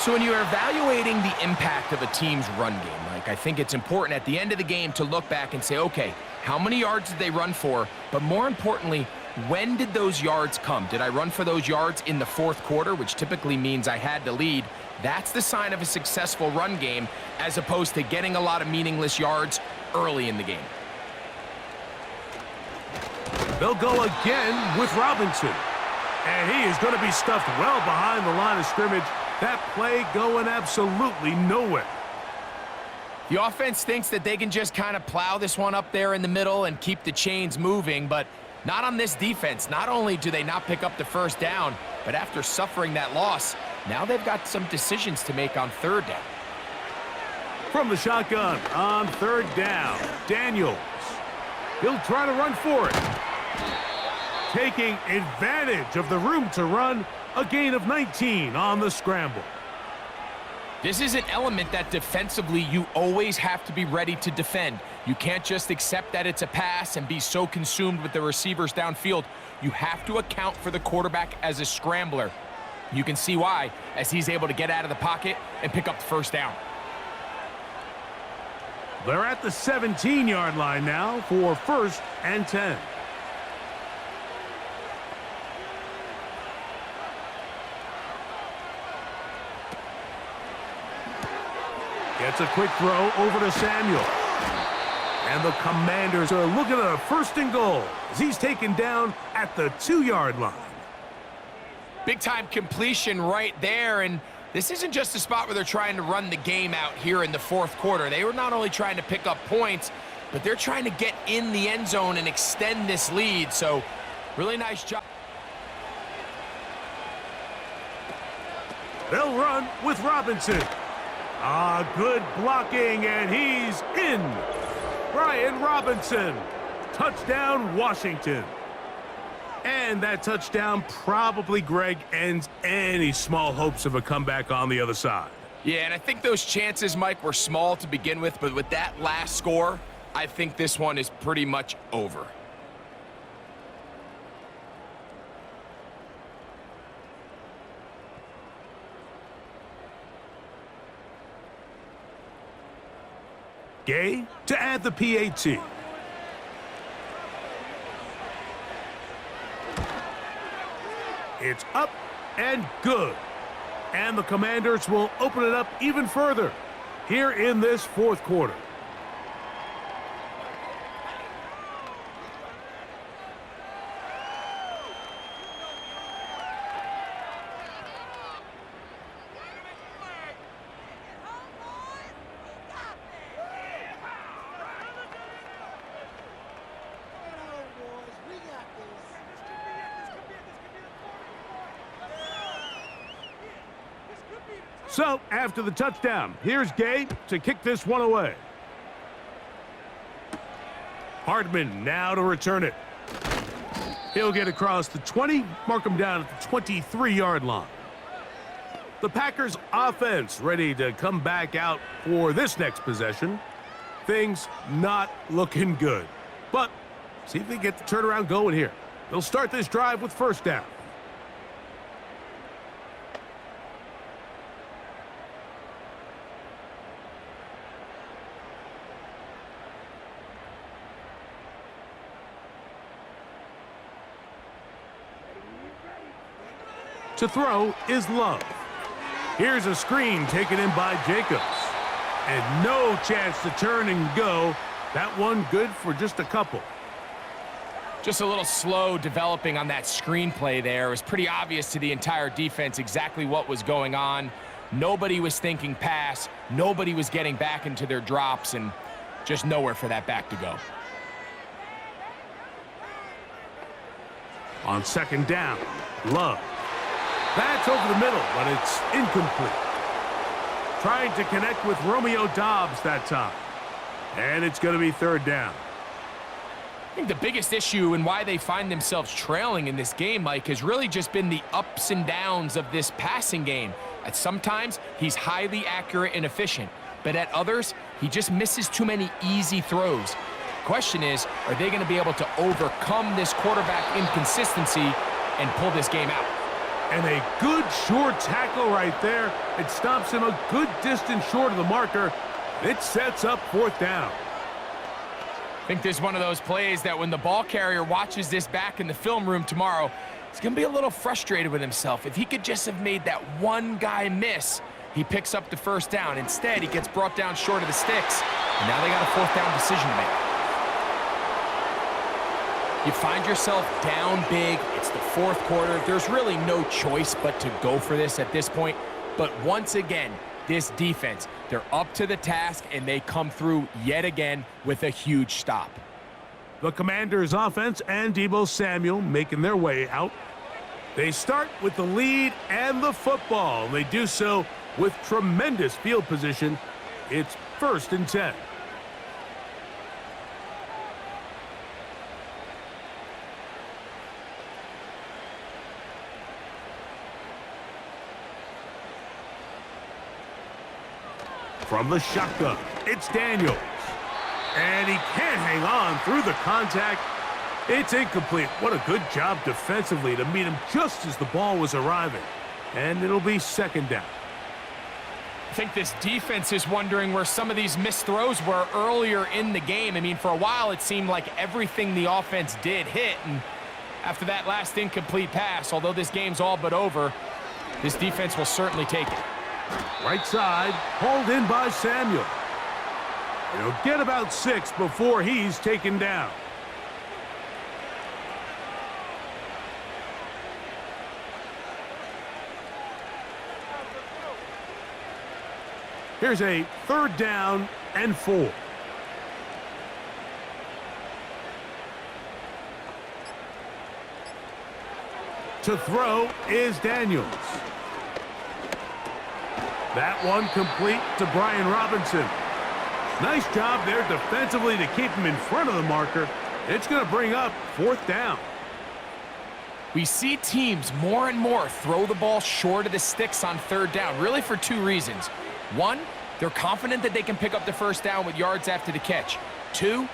So when you're evaluating the impact of a team's run game, Mike, I think it's important at the end of the game to look back and say, okay, how many yards did they run for? But more importantly, when did those yards come? Did I run for those yards in the 4th quarter, which typically means I had to lead? That's the sign of a successful run game, as opposed to getting a lot of meaningless yards early in the game. They'll go again with Robinson. And he is going to be stuffed well behind the line of scrimmage. That play going absolutely nowhere. The offense thinks that they can just kind of plow this one up there in the middle and keep the chains moving, but not on this defense. Not only do they not pick up the first down, but after suffering that loss, now they've got some decisions to make on 3rd down. From the shotgun on 3rd down, Daniels. He'll try to run for it. Taking advantage of the room to run, a gain of 19 on the scramble. This is an element that defensively you always have to be ready to defend. You can't just accept that it's a pass and be so consumed with the receivers downfield. You have to account for the quarterback as a scrambler. You can see why, as he's able to get out of the pocket and pick up the first down. They're at the 17-yard line now for 1st and 10. Gets a quick throw over to Samuel. And the Commanders are looking at a 1st and goal as he's taken down at the 2-yard line. Big-time completion right there, and this isn't just a spot where they're trying to run the game out here in the 4th quarter. They were not only trying to pick up points, but they're trying to get in the end zone and extend this lead, so really nice job. They'll run with Robinson. Good blocking, and he's in. Brian Robinson. Touchdown, Washington. And that touchdown probably, Greg, ends any small hopes of a comeback on the other side. Yeah, and I think those chances, Mike, were small to begin with, but with that last score, I think this one is pretty much over. Gay to add the PAT. It's up and good. And the Commanders will open it up even further here in this fourth quarter. So, after the touchdown, here's Gay to kick this one away. Hardman now to return it. He'll get across the 20, mark him down at the 23-yard line. The Packers offense ready to come back out for this next possession. Things not looking good. But see if they get the turnaround going here. They'll start this drive with first down. To throw is Love. Here's a screen taken in by Jacobs. And no chance to turn and go. That one good for just a couple. Just a little slow developing on that screenplay there. It was pretty obvious to the entire defense exactly what was going on. Nobody was thinking pass. Nobody was getting back into their drops, and just nowhere for that back to go. On second down, Love. That's over the middle, but it's incomplete. Trying to connect with Romeo Doubs that time. And it's going to be third down. I think the biggest issue and why they find themselves trailing in this game, Mike, has really just been the ups and downs of this passing game. At sometimes, he's highly accurate and efficient, but at others, he just misses too many easy throws. Question is, are they going to be able to overcome this quarterback inconsistency and pull this game out? And a good short tackle right there. It stops him a good distance short of the marker. It sets up fourth down. I think this is one of those plays that when the ball carrier watches this back in the film room tomorrow, he's going to be a little frustrated with himself. If he could just have made that one guy miss, he picks up the first down. Instead, he gets brought down short of the sticks, and now they got a fourth down decision to make. You find yourself down big. It's the fourth quarter. There's really no choice but to go for this at this point. But once again, this defense, they're up to the task, and they come through yet again with a huge stop. The Commanders' offense and Deebo Samuel making their way out. They start with the lead and the football. They do so with tremendous field position. It's 1st and 10. From the shotgun, it's Daniels. And he can't hang on through the contact. It's incomplete. What a good job defensively to meet him just as the ball was arriving. And it'll be second down. I think this defense is wondering where some of these missed throws were earlier in the game. I mean, for a while, it seemed like everything the offense did hit. And after that last incomplete pass, although this game's all but over, this defense will certainly take it. Right side, hauled in by Samuel. He'll get about 6 before he's taken down. Here's a 3rd down and 4. To throw is Daniels. That one complete to Brian Robinson. Nice job there defensively to keep him in front of the marker. It's going to bring up 4th down. We see teams more and more throw the ball short of the sticks on third down, really for two reasons. One, they're confident that they can pick up the first down with yards after the catch. Two,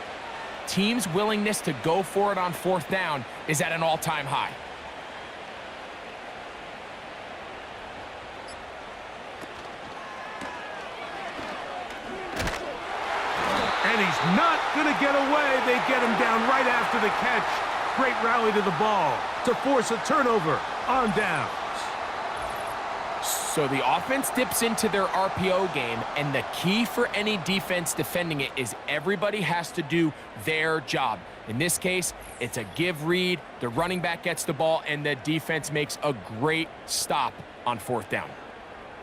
teams' willingness to go for it on fourth down is at an all-time high. And he's not going to get away. They get him down right after the catch. Great rally to the ball to force a turnover on downs. So the offense dips into their RPO game, and the key for any defense defending it is everybody has to do their job. In this case, it's a give read, the running back gets the ball, and the defense makes a great stop on fourth down.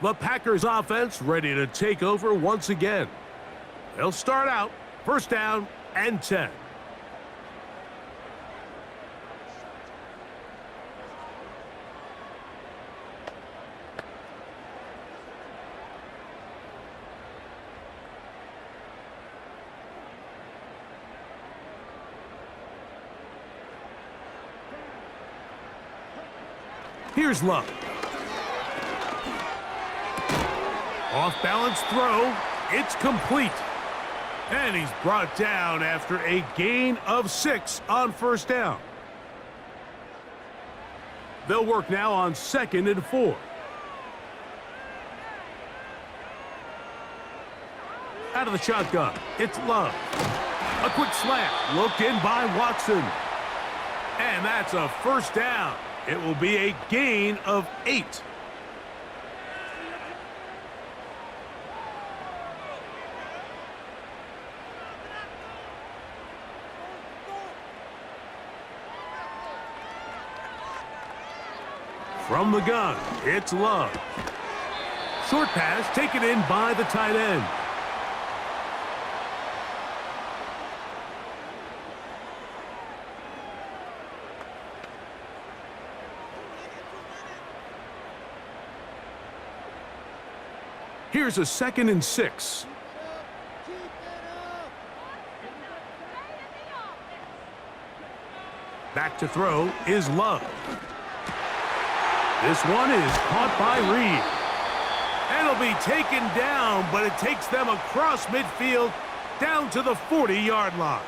The Packers offense ready to take over once again. They'll start out first down and 10. Here's Love. Off-balance throw. It's complete. And he's brought down after a gain of 6 on first down. They'll work now on 2nd and 4. Out of the shotgun, it's Love. A quick slant, looked in by Watson. And that's a first down. It will be a gain of 8. From the gun, it's Love. Short pass taken in by the tight end. Here's a 2nd and 6. Back to throw is Love. This one is caught by Reed. And it'll be taken down, but it takes them across midfield down to the 40-yard line.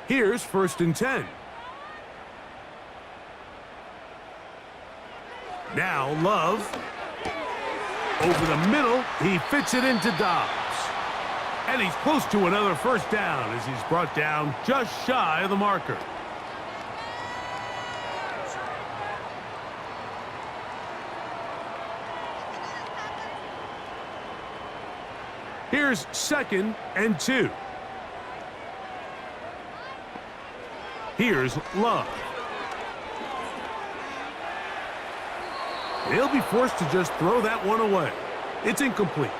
Here's 1st and 10. Now Love. Over the middle, he fits it into Dobbs. And he's close to another first down as he's brought down just shy of the marker. Here's 2nd and 2. Here's Love. He'll be forced to just throw that one away. It's incomplete.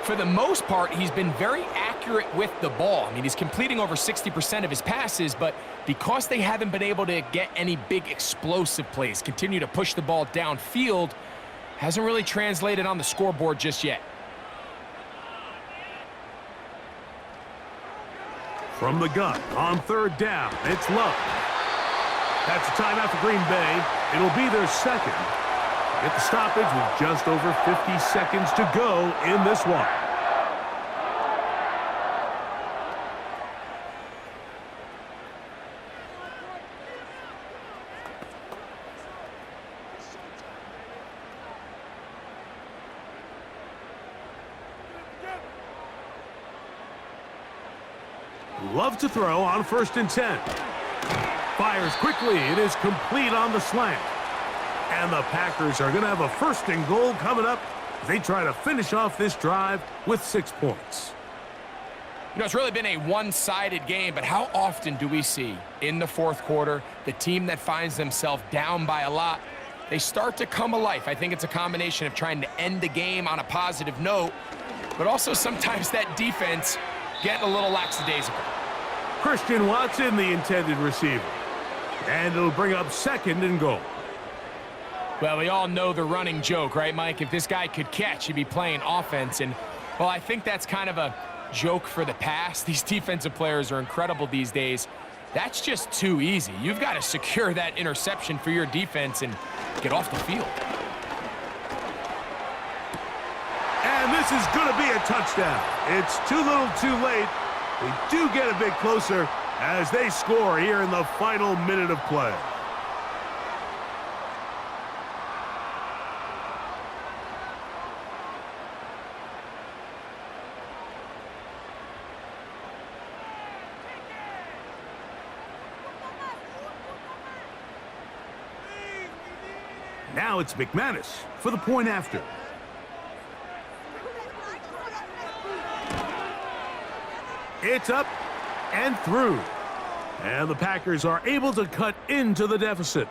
For the most part, he's been very accurate with the ball. I mean, he's completing over 60% of his passes, but because they haven't been able to get any big explosive plays, continue to push the ball downfield, hasn't really translated on the scoreboard just yet. From the gun on 3rd down, it's Love. That's a timeout for Green Bay. It'll be their 2nd. Get the stoppage with just over 50 seconds to go in this one. Love to throw on 1st and 10. Fires quickly. It is complete on the slant. And the Packers are going to have a 1st and goal coming up as they try to finish off this drive with 6 points. You know, it's really been a one-sided game, but how often do we see in the 4th quarter the team that finds themselves down by a lot, they start to come alive? I think it's a combination of trying to end the game on a positive note, but also sometimes that defense getting a little lackadaisical. Christian Watson, the intended receiver. And it'll bring up 2nd and goal. Well, we all know the running joke, right, Mike? If this guy could catch, he'd be playing offense. And, well, I think that's kind of a joke for the past. These defensive players are incredible these days. That's just too easy. You've got to secure that interception for your defense and get off the field. And this is going to be a touchdown. It's too little too late. They do get a bit closer as they score here in the final minute of play. Now it's McManus for the point after. It's up and through. And the Packers are able to cut into the deficit.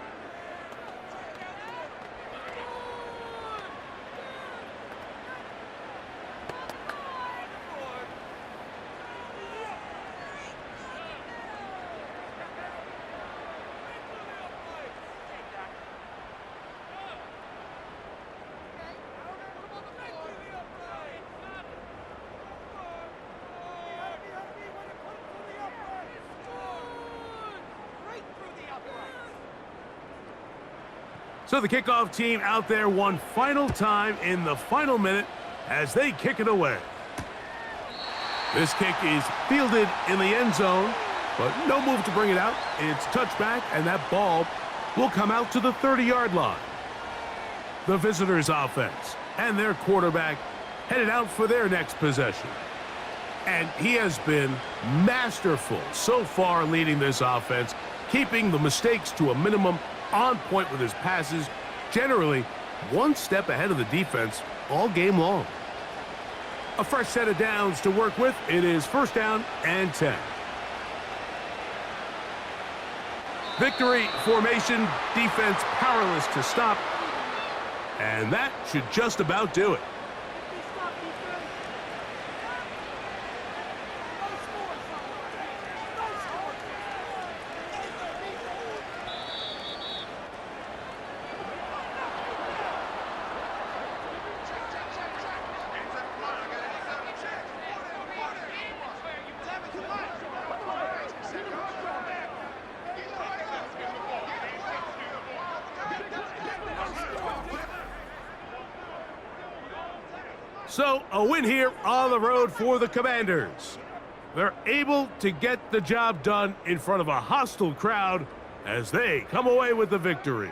So the kickoff team out there one final time in the final minute as they kick it away. This kick is fielded in the end zone, but no move to bring it out. It's touchback, and that ball will come out to the 30-yard line. The visitors' offense and their quarterback headed out for their next possession. And he has been masterful so far leading this offense, keeping the mistakes to a minimum, on point with his passes, generally one step ahead of the defense all game long. A fresh set of downs to work with. It is first down and 10. Victory formation, defense powerless to stop. And that should just about do it. So, a win here on the road for the Commanders. They're able to get the job done in front of a hostile crowd as they come away with the victory.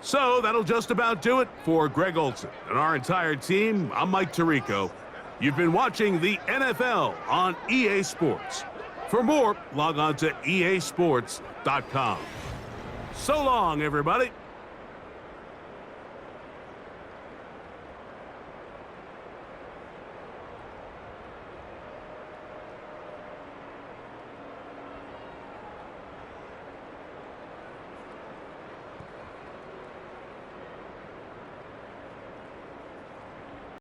So, that'll just about do it for Greg Olson and our entire team. I'm Mike Tirico. You've been watching the NFL on EA Sports. For more, log on to easports.com. So long, everybody.